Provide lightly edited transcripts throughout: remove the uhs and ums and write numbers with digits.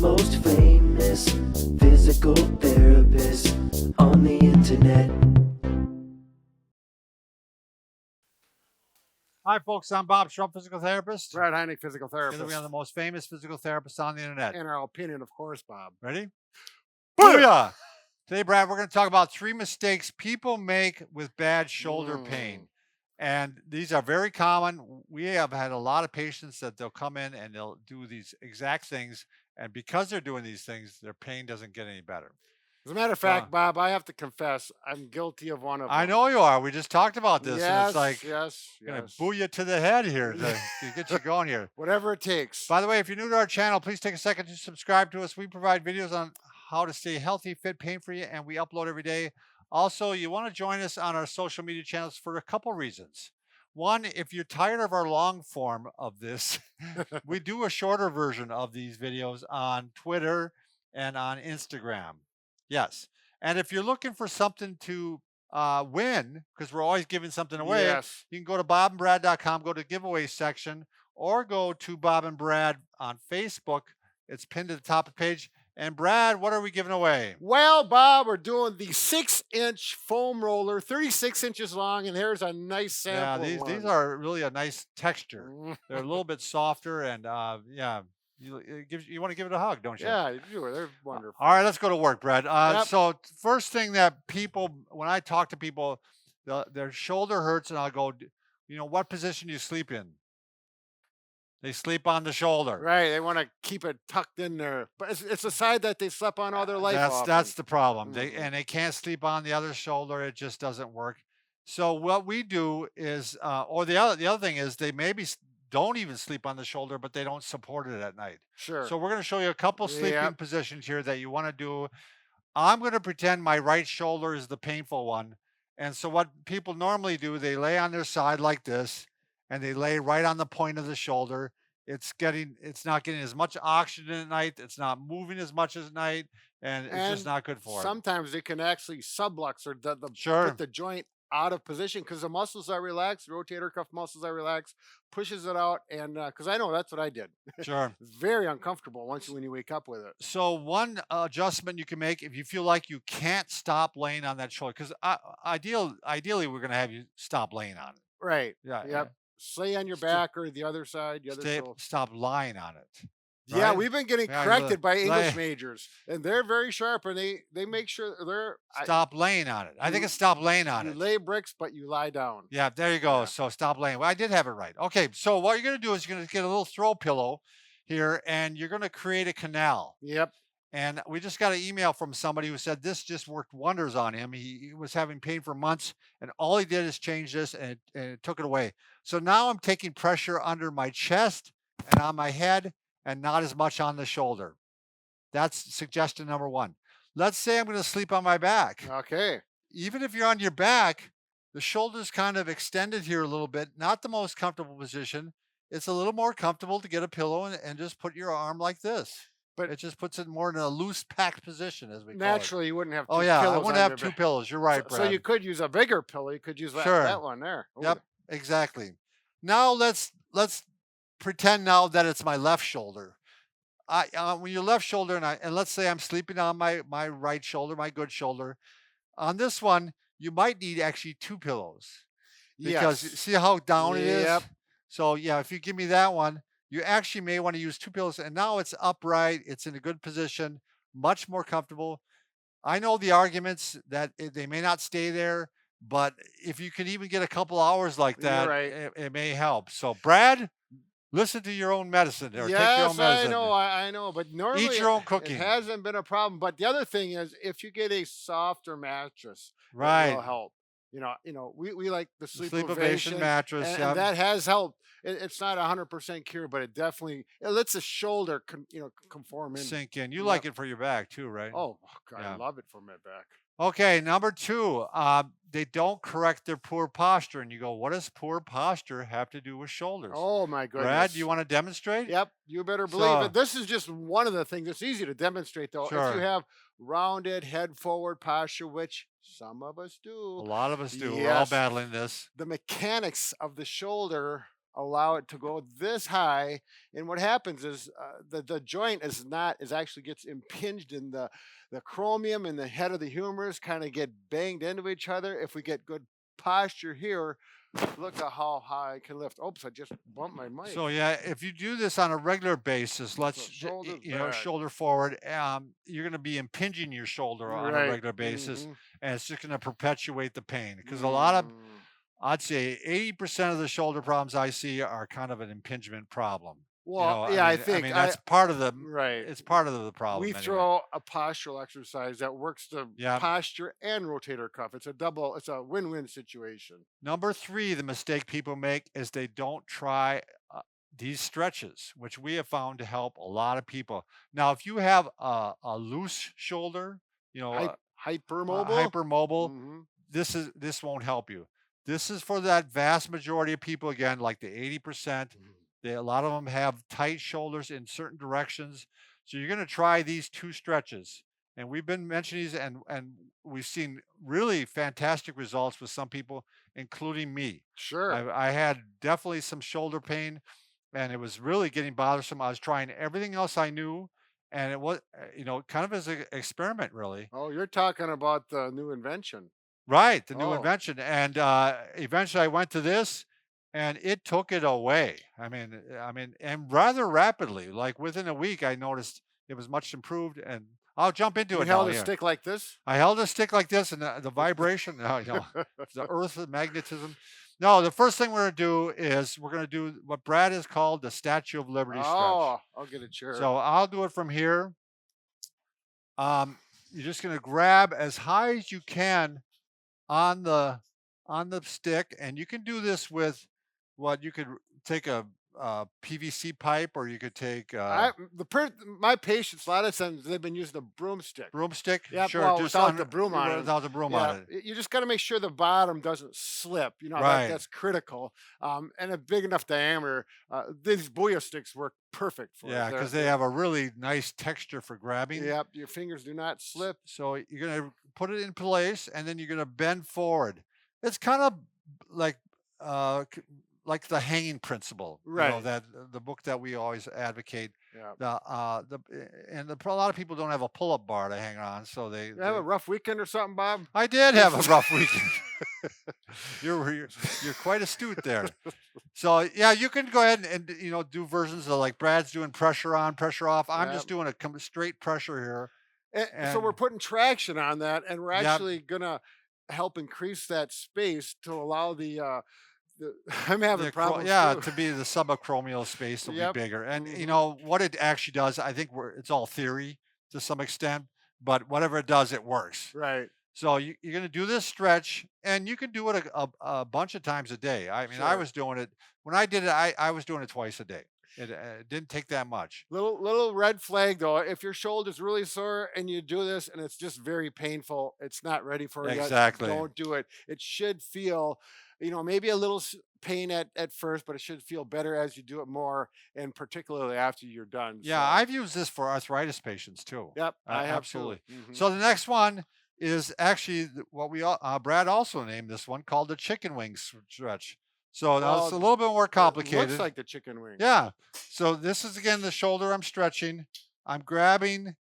most famous physical therapist on the internet. Hi, folks. I'm Bob Trump, physical therapist. Brad Heineck, physical Together therapist. we are the most famous physical therapists on the internet. In our opinion, of course, Bob. Ready? Booyah! Booyah! Today, Brad, we're going to talk about 3 mistakes people make with bad shoulder pain. And these are very common. We have had a lot of patients that they'll come in and they'll do these exact things. And because they're doing these things, their pain doesn't get any better. As a matter of fact, Bob, I have to confess, I'm guilty of one of them. I know you are. We just talked about this. Yes, and it's like, yes. going to boo you to the head here to get you going here. Whatever it takes. By the way, if you're new to our channel, please take a second to subscribe to us. We provide videos on how to stay healthy, fit, pain-free, and we upload every day. Also, you want to join us on our social media channels for a couple reasons. One, if you're tired of our long form of this, we do a shorter version of these videos on Twitter and on Instagram. Yes. And if you're looking for something to win, because we're always giving something away, Yes. you can go to bobandbrad.com, go to giveaway section, or go to Bob and Brad on Facebook. It's pinned to the top of the page. And Brad, what are we giving away? Well, Bob, we're doing the 6-inch foam roller, 36 inches long, and here's a nice sample. Yeah, these are really a nice texture. They're a little bit softer, and yeah, you want to give it a hug, don't you? Yeah, you do. They're wonderful. All right, let's go to work, Brad. Yep. So first thing that people, when I talk to people, their shoulder hurts, and I'll go, what position do you sleep in? They sleep on the shoulder. Right, they want to keep it tucked in there, but it's a side that they slept on all their life. That's the problem. They can't sleep on the other shoulder. It just doesn't work. So what we do is, or the other thing is, they maybe don't even sleep on the shoulder, but they don't support it at night. Sure. So we're going to show you a couple sleeping positions here that you want to do. I'm going to pretend my right shoulder is the painful one. And so what people normally do, they lay on their side like this, and they lay right on the point of the shoulder. It's not getting as much oxygen at night. It's not moving as much as night, and it's just not good for it. Sometimes it can actually sublux or put the joint out of position because the muscles are relaxed, rotator cuff muscles are relaxed, pushes it out, and because I know that's what I did. Sure. It's very uncomfortable when you wake up with it. So one adjustment you can make if you feel like you can't stop laying on that shoulder, because ideally we're going to have you stop laying on it. Right. Yeah. Yep. Lay on your back or the other side. Stop lying on it. Right? Yeah, we've been getting corrected by English majors, and they're very sharp, and they make sure they're stop laying on it. I think it's stop laying on it. You lay bricks, but you lie down. Yeah, there you go. Yeah. So stop laying. Well, I did have it right. Okay, so what you're going to do is you're going to get a little throw pillow here, and you're going to create a canal. Yep. And we just got an email from somebody who said this just worked wonders on him. He was having pain for months, and all he did is change this, and it took it away. So now I'm taking pressure under my chest and on my head, and not as much on the shoulder. That's suggestion number 1. Let's say I'm going to sleep on my back. Okay. Even if you're on your back, the shoulder's kind of extended here a little bit. Not the most comfortable position. It's a little more comfortable to get a pillow and just put your arm like this. But it just puts it more in a loose, packed position, as we call it. Naturally, you wouldn't have 2 pillows. I wouldn't have 2 pillows. You're right, Brad. So you could use a bigger pillow. You could use that one there. Ooh. Yep, exactly. Now let's pretend now that it's my left shoulder. When your left shoulder, and let's say I'm sleeping on my right shoulder, my good shoulder. On this one, you might need actually 2 pillows. Because see how down it is? Yep. So yeah, if you give me that one, you actually may want to use 2 pillows, and now it's upright. It's in a good position, much more comfortable. I know the arguments that they may not stay there, but if you can even get a couple hours like that, it may help. So Brad, listen to your own medicine or take your own medicine. I know, but normally eat your own cooking. It hasn't been a problem. But the other thing is, if you get a softer mattress, it will help. We like the SleepOvation mattress, and that has helped. It's not 100% cure, but it lets the shoulder conform in. Sink in. You like it for your back too, right? Oh God, I love it for my back. Okay, number 2, they don't correct their poor posture, and you go, what does poor posture have to do with shoulders? Oh my goodness. Brad, do you want to demonstrate? Yep, you better believe it. This is just one of the things. It's easy to demonstrate though. Sure. If you have rounded head forward posture, which some of us do. A lot of us do. We're all battling this. The mechanics of the shoulder allow it to go this high. And what happens is the joint is actually gets impinged, in the chromium and the head of the humerus kind of get banged into each other. If we get good posture here, look at how high I can lift. Oops, I just bumped my mic. So yeah, if you do this on a regular basis, Shoulders you know, back. shoulder forward, you're going to be impinging your shoulder on a Right. regular basis, Mm-hmm. and it's just going to perpetuate the pain. Because a lot of, I'd say 80% of the shoulder problems I see are kind of an impingement problem. You Well, know, yeah, I I think mean that's part of the, right. it's part of the problem We anyway. throw a postural exercise that works the Yeah. posture and rotator cuff. It's a win-win situation. Number 3, the mistake people make is they don't try these stretches, which we have found to help a lot of people. Now, if you have a loose shoulder, you know, Hypermobile. hypermobile, Mm-hmm. this won't help you. This is for that vast majority of people, again, like the 80%. A lot of them have tight shoulders in certain directions. So you're going to try these 2 stretches. And we've been mentioning these, and we've seen really fantastic results with some people, including me. Sure. I had definitely some shoulder pain, and it was really getting bothersome. I was trying everything else I knew, and it was, you know, kind of as an experiment, really. Oh, you're talking about the new invention. Right, the new Oh. invention. And eventually I went to this, and it took it away. I mean, and rather rapidly. Like within a week, I noticed it was much improved. And I'll jump into You it now. held a Yeah. stick like this? I held a stick like this, and the vibration, you know, the earth, the magnetism. No, the first thing we're going to do is we're going to do what Brad has called the Statue of Liberty stretch. Oh, I'll get a chair. So I'll do it from here. You're just going to grab as high as you can on the stick, and you can do this with what you could take a PVC pipe, or you could take My patients, a lot of times they've been using a broomstick. broomstick. Yeah, Sure, well, just without the broom on it. without the broom on it. You just got to make sure the bottom doesn't slip. You know, Right. that's critical. And a big enough diameter. These Booyah sticks work perfect for Yeah, it. because they have a really nice texture for grabbing. Yep, your fingers do not slip. So you're gonna put it in place, and then you're gonna bend forward. It's kind of like like the hanging principle, you know, Right. that the book that we always advocate. Yeah. A lot of people don't have a pull-up bar to hang on, so You have a rough weekend or something, Bob? I did have a rough weekend. you're quite astute there. So yeah, you can go ahead and you know, do versions of like Brad's doing pressure on, pressure off. I'm just doing a straight pressure here. So we're putting traction on that, and we're Yep. actually gonna help increase that space to allow the I'm having problems. Yeah, too. to be the subacromial space will Yep. be bigger. And you Mhm. know what it actually does, I think it's all theory to some extent, but whatever it does, it works. Right. So you're going to do this stretch, and you can do it a bunch of times a day. I mean, I Sure. was doing it when I did it. I was doing it twice a day. It didn't take that much. Little red flag though. If your shoulder's really sore and you do this and it's just very painful, it's not ready for you. Exactly. Don't do it. It should feel, you know, maybe a little pain at first, but it should feel better as you do it more, and particularly after you're done. Yeah, So, I've used this for arthritis patients too. yep, I have Absolutely. too. Mhm. So the next one is actually what Brad also named this one, called the chicken wing stretch. So now it's a little bit more It complicated. looks like the chicken wing. Yeah. So this is again the shoulder I'm stretching. I'm grabbing.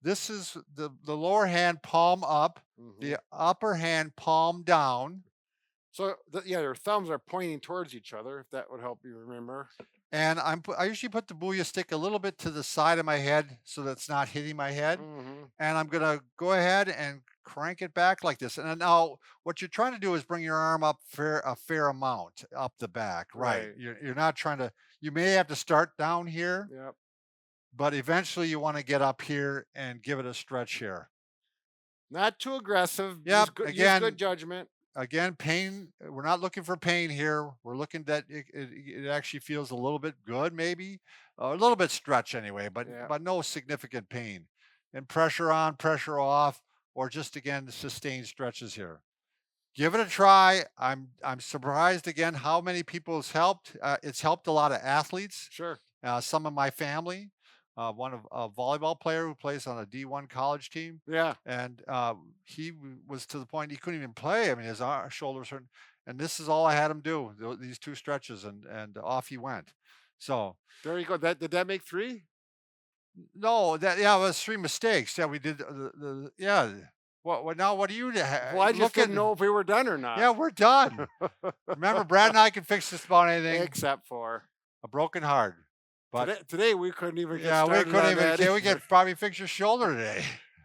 This is the lower hand palm up, Mhm. the upper hand palm down. So yeah, their thumbs are pointing towards each other. If that would help you remember. And I usually put the Booyah stick a little bit to the side of my head so that's not hitting my head. Mhm. And I'm gonna go ahead and crank it back like this. And now what you're trying to do is bring your arm up a fair amount up the back. Right. Right. You're not trying to. You may have to start down here, Yep. but eventually you want to get up here and give it a stretch here. Not too aggressive. Yep, Use again- good judgment. Again, pain. We're not looking for pain here. We're looking that it actually feels a little bit good, maybe a little bit stretch anyway, Yeah. but no significant pain. And pressure on, pressure off, or just again sustained stretches here. Give it a try. I'm surprised again how many people it's helped. It's helped a lot of athletes. Sure. Some of my family. One of a volleyball player who plays on a D1 college team. Yeah. And he was to the point he couldn't even play. I mean, his shoulders hurt. And this is all I had him do, these 2 stretches, and off he went. So, There you go. Did that make 3? no, it was 3 mistakes. Yeah, we did the yeah. What now? What do you Well, I just look didn't at? know if we were done or not. Yeah, we're done. Remember, Brad and I can fix just about anything. Except for A broken heart. But today we couldn't even get yeah, we started couldn't on even. that We either. could probably fix your shoulder today.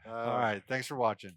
All Uh, right. Thanks for watching.